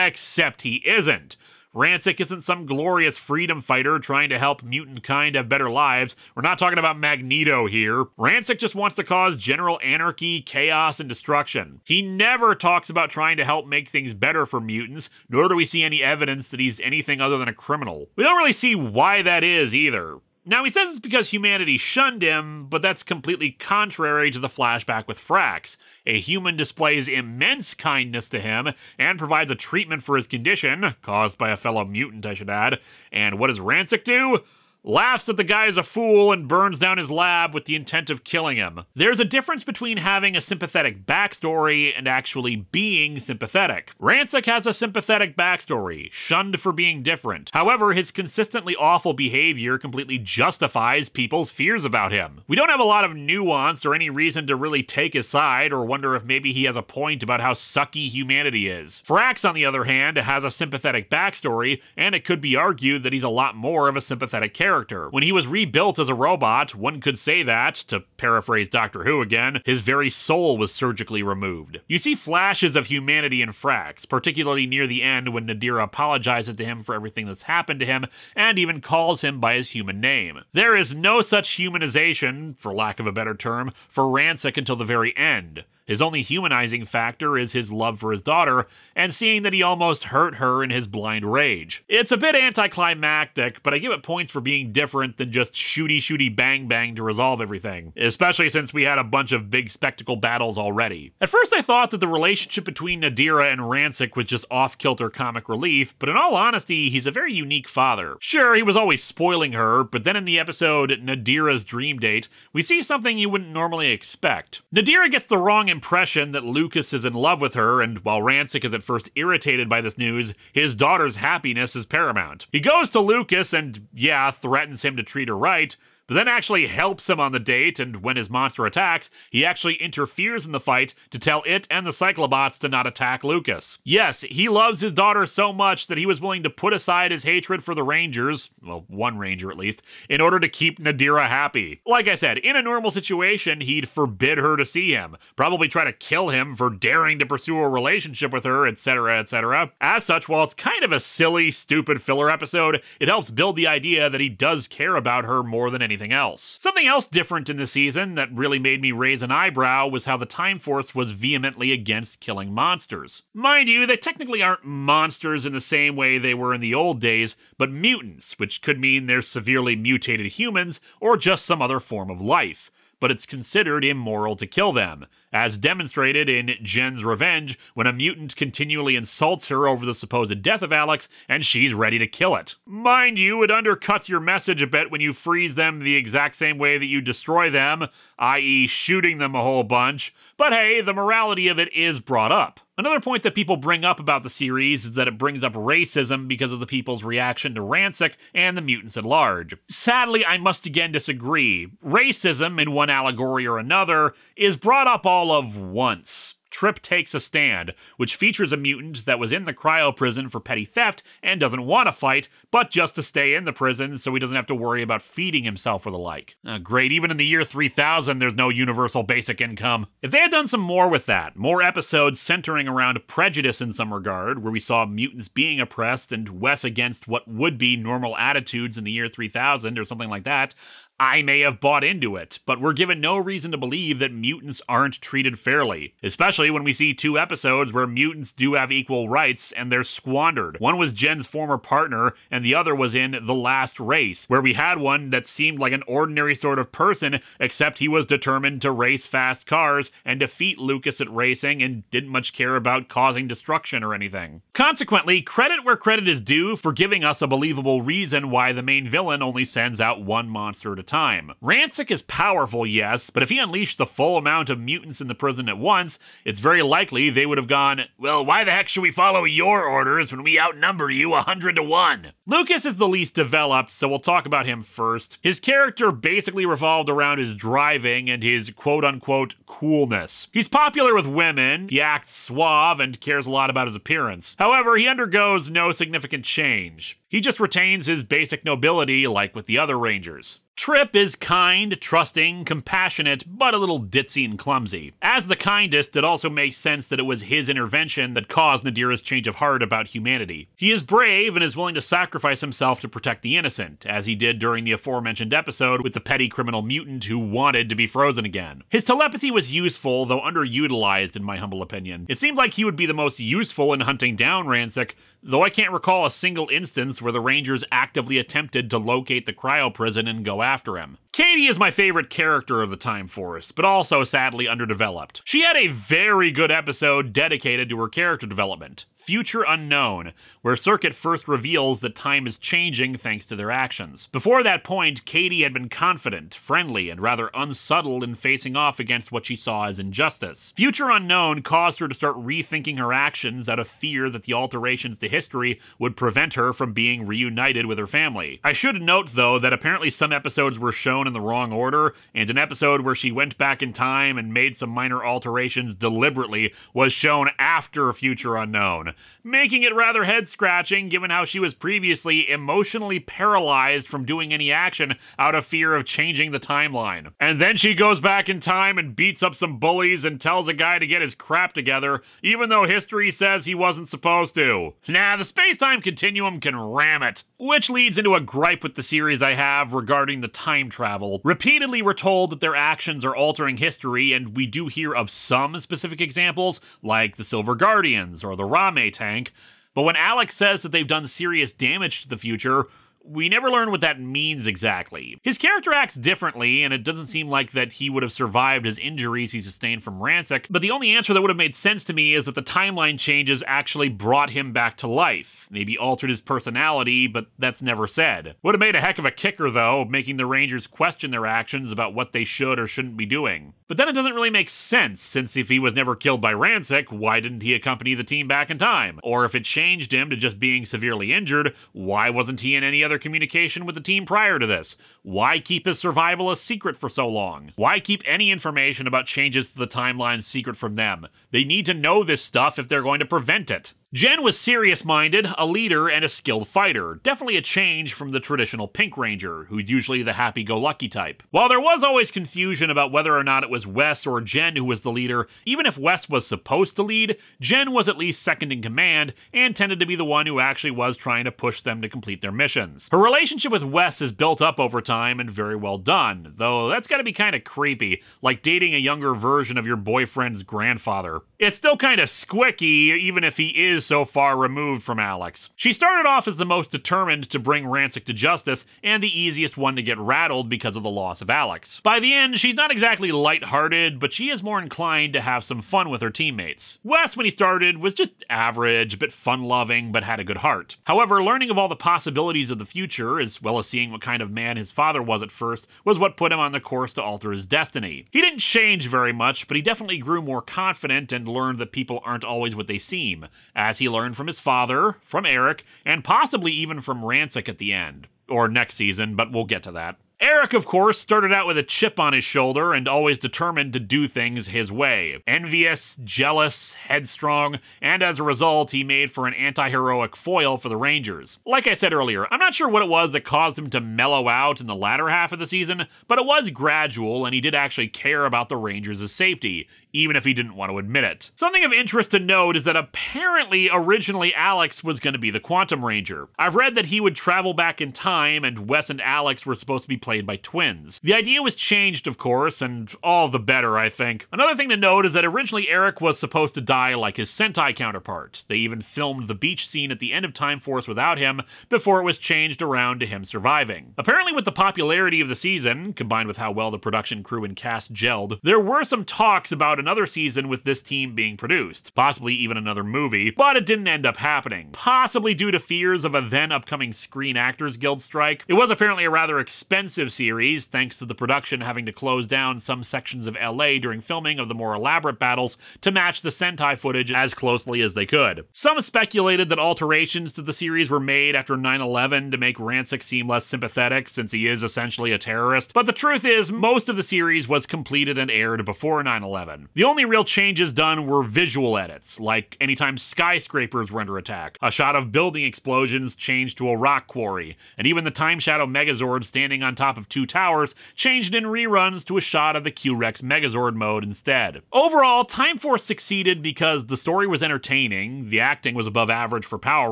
Except he isn't. Rancic isn't some glorious freedom fighter trying to help mutant kind have better lives. We're not talking about Magneto here. Rancic just wants to cause general anarchy, chaos, and destruction. He never talks about trying to help make things better for mutants, nor do we see any evidence that he's anything other than a criminal. We don't really see why that is either. Now, he says it's because humanity shunned him, but that's completely contrary to the flashback with Frax. A human displays immense kindness to him and provides a treatment for his condition, caused by a fellow mutant, I should add. And what does Rancic do? Laughs that the guy is a fool and burns down his lab with the intent of killing him. There's a difference between having a sympathetic backstory and actually being sympathetic. Rancic has a sympathetic backstory, shunned for being different. However, his consistently awful behavior completely justifies people's fears about him. We don't have a lot of nuance or any reason to really take his side or wonder if maybe he has a point about how sucky humanity is. Frax, on the other hand, has a sympathetic backstory, and it could be argued that he's a lot more of a sympathetic character. When he was rebuilt as a robot, one could say that, to paraphrase Doctor Who again, his very soul was surgically removed. You see flashes of humanity in Frax, particularly near the end when Nadira apologizes to him for everything that's happened to him, and even calls him by his human name. There is no such humanization, for lack of a better term, for Rancic until the very end. His only humanizing factor is his love for his daughter, and seeing that he almost hurt her in his blind rage. It's a bit anticlimactic, but I give it points for being different than just shooty bang bang to resolve everything, especially since we had a bunch of big spectacle battles already. At first I thought that the relationship between Nadira and Rancic was just off-kilter comic relief, but in all honesty, he's a very unique father. Sure, he was always spoiling her, but then in the episode Nadira's Dream Date, we see something you wouldn't normally expect. Nadira gets the wrong impression that Lucas is in love with her, and while Rancic is at first irritated by this news, his daughter's happiness is paramount. He goes to Lucas and, yeah, threatens him to treat her right, but then actually helps him on the date, and when his monster attacks, he actually interferes in the fight to tell it and the Cyclobots to not attack Lucas. Yes, he loves his daughter so much that he was willing to put aside his hatred for the Rangers, well, one Ranger at least, in order to keep Nadira happy. Like I said, in a normal situation, he'd forbid her to see him, probably try to kill him for daring to pursue a relationship with her, etc., etc. As such, while it's kind of a silly, stupid filler episode, it helps build the idea that he does care about her more than anything else. Something else different in the season that really made me raise an eyebrow was how the Time Force was vehemently against killing monsters. Mind you, they technically aren't monsters in the same way they were in the old days, but mutants, which could mean they're severely mutated humans or just some other form of life. But it's considered immoral to kill them, as demonstrated in Jen's Revenge when a mutant continually insults her over the supposed death of Alex and she's ready to kill it. Mind you, it undercuts your message a bit when you freeze them the exact same way that you destroy them, i.e. shooting them a whole bunch, but hey, the morality of it is brought up. Another point that people bring up about the series is that it brings up racism because of the people's reaction to Rancic and the mutants at large. Sadly, I must again disagree. Racism, in one allegory or another, is brought up all of once. Trip Takes a Stand, which features a mutant that was in the Cryo Prison for petty theft and doesn't want to fight, but just to stay in the prison so he doesn't have to worry about feeding himself or the like. Great, even in the year 3000, there's no universal basic income. If they had done some more with that, more episodes centering around prejudice in some regard, where we saw mutants being oppressed and Wes against what would be normal attitudes in the year 3000 or something like that, I may have bought into it, but we're given no reason to believe that mutants aren't treated fairly, especially when we see 2 episodes where mutants do have equal rights and they're squandered. One was Jen's former partner, and the other was in The Last Race, where we had one that seemed like an ordinary sort of person, except he was determined to race fast cars and defeat Lucas at racing and didn't much care about causing destruction or anything. Consequently, credit where credit is due for giving us a believable reason why the main villain only sends out one monster at a time. Ransik is powerful, yes, but if he unleashed the full amount of mutants in the prison at once, it's very likely they would have gone, well, why the heck should we follow your orders when we outnumber you 100 to 1? Lucas is the least developed, so we'll talk about him first. His character basically revolved around his driving and his quote-unquote coolness. He's popular with women, he acts suave, and cares a lot about his appearance. However, he undergoes no significant change. He just retains his basic nobility like with the other Rangers. Trip is kind, trusting, compassionate, but a little ditzy and clumsy. As the kindest, it also makes sense that it was his intervention that caused Nadira's change of heart about humanity. He is brave and is willing to sacrifice himself to protect the innocent, as he did during the aforementioned episode with the petty criminal mutant who wanted to be frozen again. His telepathy was useful, though underutilized in my humble opinion. It seemed like he would be the most useful in hunting down Ransik, though I can't recall a single instance where the Rangers actively attempted to locate the Cryo Prison and go after him. Katie is my favorite character of the Time Force, but also sadly underdeveloped. She had a very good episode dedicated to her character development, Future Unknown, where Circuit first reveals that time is changing thanks to their actions. Before that point, Katie had been confident, friendly, and rather unsubtle in facing off against what she saw as injustice. Future Unknown caused her to start rethinking her actions out of fear that the alterations to history would prevent her from being reunited with her family. I should note, though, that apparently some episodes were shown in the wrong order, and an episode where she went back in time and made some minor alterations deliberately was shown after Future Unknown, making it rather head-scratching given how she was previously emotionally paralyzed from doing any action out of fear of changing the timeline. And then she goes back in time and beats up some bullies and tells a guy to get his crap together, even though history says he wasn't supposed to. Nah, the space-time continuum can ram it. Which leads into a gripe with the series I have regarding the time travel. Repeatedly we're told that their actions are altering history, and we do hear of some specific examples, like the Silver Guardians or the Rame tank, but when Alex says that they've done serious damage to the future, we never learn what that means exactly. His character acts differently, and it doesn't seem like that he would have survived his injuries he sustained from Ransik, but the only answer that would have made sense to me is that the timeline changes actually brought him back to life. Maybe altered his personality, but that's never said. Would have made a heck of a kicker, though, making the Rangers question their actions about what they should or shouldn't be doing. But then it doesn't really make sense, since if he was never killed by Ransik, why didn't he accompany the team back in time? Or if it changed him to just being severely injured, why wasn't he in any other communication with the team prior to this? Why keep his survival a secret for so long? Why keep any information about changes to the timeline secret from them? They need to know this stuff if they're going to prevent it. Jen was serious-minded, a leader, and a skilled fighter. Definitely a change from the traditional Pink Ranger, who's usually the happy-go-lucky type. While there was always confusion about whether or not it was Wes or Jen who was the leader, even if Wes was supposed to lead, Jen was at least second in command, and tended to be the one who actually was trying to push them to complete their missions. Her relationship with Wes is built up over time and very well done, though that's gotta be kinda creepy, like dating a younger version of your boyfriend's grandfather. It's still kinda squicky, even if he is so far removed from Alex. She started off as the most determined to bring Ransik to justice, and the easiest one to get rattled because of the loss of Alex. By the end, she's not exactly lighthearted, but she is more inclined to have some fun with her teammates. Wes, when he started, was just average, a bit fun-loving, but had a good heart. However, learning of all the possibilities of the future, as well as seeing what kind of man his father was at first, was what put him on the course to alter his destiny. He didn't change very much, but he definitely grew more confident and learned that people aren't always what they seem, as he learned from his father, from Eric, and possibly even from Ransik at the end. Or next season, but we'll get to that. Eric, of course, started out with a chip on his shoulder and always determined to do things his way. Envious, jealous, headstrong, and as a result, he made for an anti-heroic foil for the Rangers. Like I said earlier, I'm not sure what it was that caused him to mellow out in the latter half of the season, but it was gradual, and he did actually care about the Rangers' safety, even if he didn't want to admit it. Something of interest to note is that apparently originally Alex was going to be the Quantum Ranger. I've read that he would travel back in time, and Wes and Alex were supposed to be played by twins. The idea was changed, of course, and all the better, I think. Another thing to note is that originally Eric was supposed to die like his Sentai counterpart. They even filmed the beach scene at the end of Time Force without him before it was changed around to him surviving. Apparently, with the popularity of the season, combined with how well the production crew and cast gelled, there were some talks about another season with this team being produced, possibly even another movie, but it didn't end up happening, possibly due to fears of a then upcoming Screen Actors Guild strike. It was apparently a rather expensive series, thanks to the production having to close down some sections of LA during filming of the more elaborate battles to match the Sentai footage as closely as they could. Some speculated that alterations to the series were made after 9/11 to make Rancic seem less sympathetic, since he is essentially a terrorist, but the truth is most of the series was completed and aired before 9/11. The only real changes done were visual edits, like anytime skyscrapers were under attack, a shot of building explosions changed to a rock quarry, and even the Time Shadow Megazord standing on top of two towers changed in reruns to a shot of the Q-Rex Megazord mode instead. Overall, Time Force succeeded because the story was entertaining, the acting was above average for Power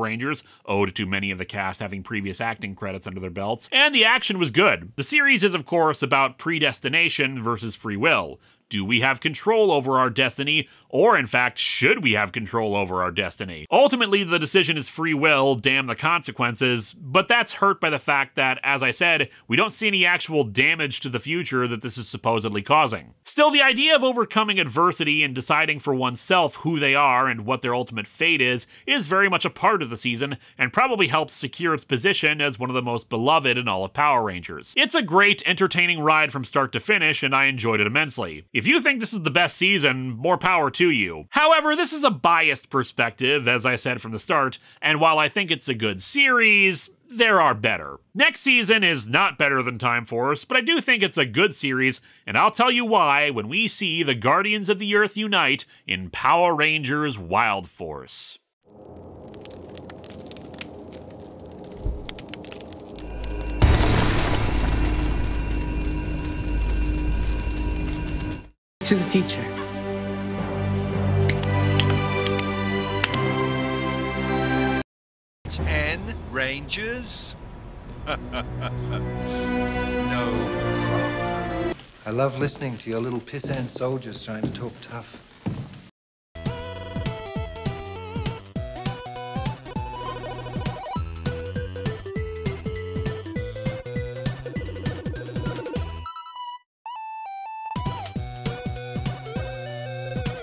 Rangers, owed to many of the cast having previous acting credits under their belts, and the action was good. The series is, of course, about predestination versus free will. Do we have control over our destiny, or in fact, should we have control over our destiny? Ultimately, the decision is free will, damn the consequences, but that's hurt by the fact that, as I said, we don't see any actual damage to the future that this is supposedly causing. Still, the idea of overcoming adversity and deciding for oneself who they are and what their ultimate fate is very much a part of the season, and probably helps secure its position as one of the most beloved in all of Power Rangers. It's a great, entertaining ride from start to finish, and I enjoyed it immensely. If you think this is the best season, more power to you. However, this is a biased perspective, as I said from the start, and while I think it's a good series, there are better. Next season is not better than Time Force, but I do think it's a good series, and I'll tell you why when we see the Guardians of the Earth unite in Power Rangers Wild Force. To the future. Rangers? No problem. I love listening to your little pissant soldiers trying to talk tough.